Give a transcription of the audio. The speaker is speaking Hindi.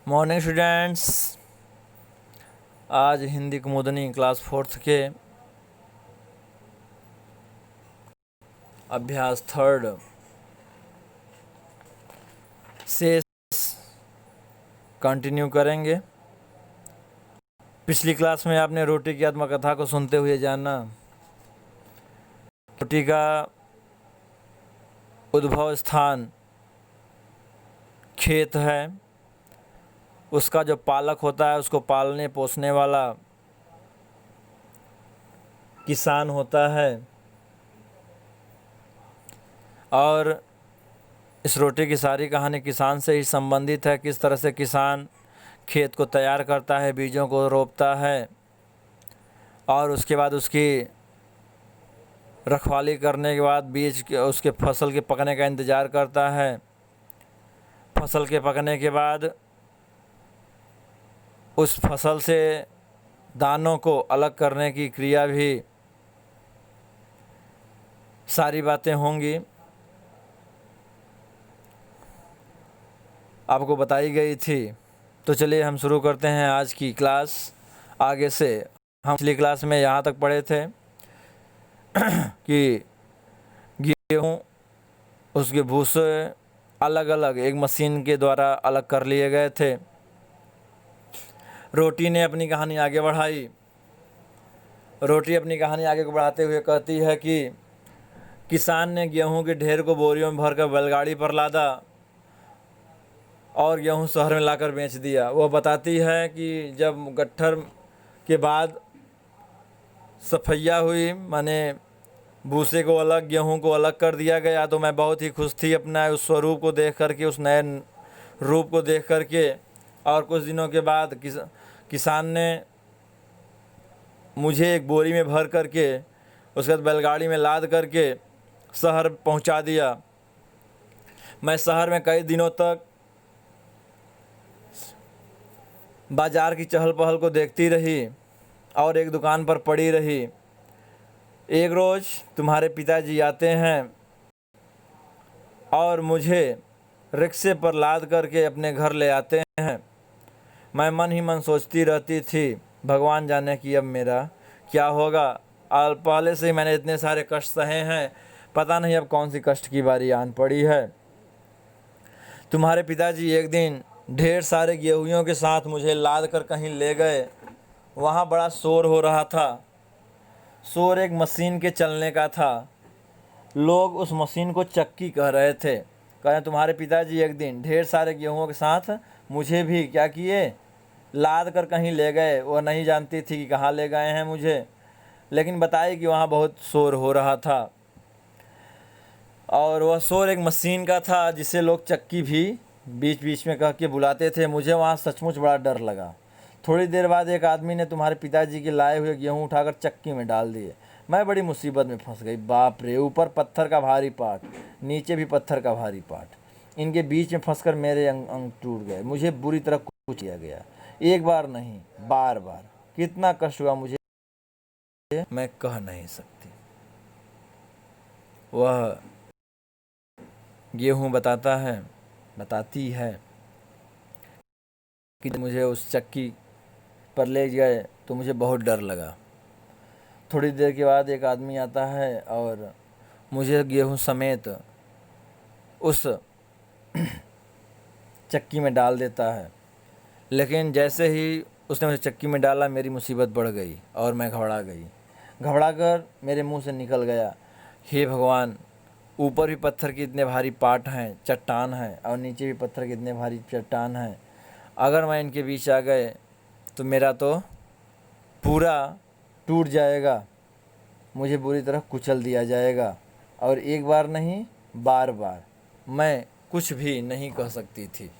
Morning students. आज हिंदी कुमुदनी क्लास 4th के अभ्यास 3rd से कंटिन्यू करेंगे। पिछली क्लास में आपने रोटी की आत्मकथा को सुनते हुए जाना। रोटी का उद्भव स्थान खेत है। उसका जो पालक होता है उसको पालने पोसने वाला किसान होता है। और इस रोटी की सारी कहानी किसान से ही संबंधित है। किस तरह से किसान खेत को तैयार करता है, बीजों को रोपता है और उसके बाद उसकी रखवाली करने के बाद बीज के उसके फसल के पकने का इंतज़ार करता है। फसल के पकने के बाद उस फसल से दानों को अलग करने की क्रिया भी सारी बातें होंगी, आपको बताई गई थी। तो चलिए हम शुरू करते हैं आज की क्लास। आगे से हम पिछली क्लास में यहाँ तक पढ़े थे कि गेहूँ उसके भूसे अलग अलग एक मशीन के द्वारा अलग कर लिए गए थे। रोटी ने अपनी कहानी आगे बढ़ाई। रोटी अपनी कहानी आगे बढ़ाते हुए कहती है कि किसान ने गेहूं के ढेर को बोरियों में भरकर बैलगाड़ी पर लादा और गेहूं शहर में लाकर बेच दिया। वह बताती है कि जब गट्ठर के बाद सफैया हुई, माने भूसे को अलग गेहूं को अलग कर दिया गया, तो मैं बहुत ही खुश थी अपना उस स्वरूप को देख करके, उस नए रूप को देख करके। और कुछ दिनों के बाद किसान ने मुझे एक बोरी में भर करके उसके बाद बैलगाड़ी में लाद करके शहर पहुंचा दिया। मैं शहर में कई दिनों तक बाज़ार की चहल पहल को देखती रही और एक दुकान पर पड़ी रही। एक रोज़ तुम्हारे पिताजी आते हैं और मुझे रिक्शे पर लाद करके अपने घर ले आते हैं। मैं मन ही मन सोचती रहती थी, भगवान जाने कि अब मेरा क्या होगा। पहले से ही मैंने इतने सारे कष्ट सहे हैं, पता नहीं अब कौन सी कष्ट की बारी आन पड़ी है। तुम्हारे पिताजी एक दिन ढेर सारे गेहूँों के साथ मुझे लाद कर कहीं ले गए। वहाँ बड़ा शोर हो रहा था। शोर एक मशीन के चलने का था। लोग उस मशीन को चक्की कह रहे थे। कहें तुम्हारे पिताजी एक दिन ढेर सारे गेहूँों के साथ मुझे भी क्या किए, लाद कर कहीं ले गए। वह नहीं जानती थी कि कहाँ ले गए हैं मुझे, लेकिन बताई कि वहाँ बहुत शोर हो रहा था। और वह शोर एक मशीन का था जिसे लोग चक्की भी बीच बीच में कह के बुलाते थे। मुझे वहाँ सचमुच बड़ा डर लगा। थोड़ी देर बाद एक आदमी ने तुम्हारे पिताजी के लाए हुए गेहूँ उठाकर चक्की में डाल दिए। मैं बड़ी मुसीबत में फंस गई। बाप रे, ऊपर पत्थर का भारी पाट, नीचे भी पत्थर का भारी पाट। इनके बीच में फंसकर मेरे अंग टूट गए। मुझे बुरी तरह कुछ किया गया। एक बार नहीं, बार बार। कितना कष्ट हुआ मुझे मैं कह नहीं सकती। वह गेहूँ बताती है कि मुझे उस चक्की पर ले गए तो मुझे बहुत डर लगा। थोड़ी देर के बाद एक आदमी आता है और मुझे गेहूँ समेत उस चक्की में डाल देता है। लेकिन जैसे ही उसने मुझे चक्की में डाला, मेरी मुसीबत बढ़ गई और मैं घबरा गई। घबरा कर मेरे मुंह से निकल गया, हे भगवान, ऊपर भी पत्थर के इतने भारी पाट हैं, चट्टान है, और नीचे भी पत्थर के इतने भारी चट्टान हैं। अगर मैं इनके बीच आ गए तो मेरा तो पूरा टूट जाएगा, मुझे बुरी तरह कुचल दिया जाएगा। और एक बार नहीं, बार बार। मैं कुछ भी नहीं कह सकती थी।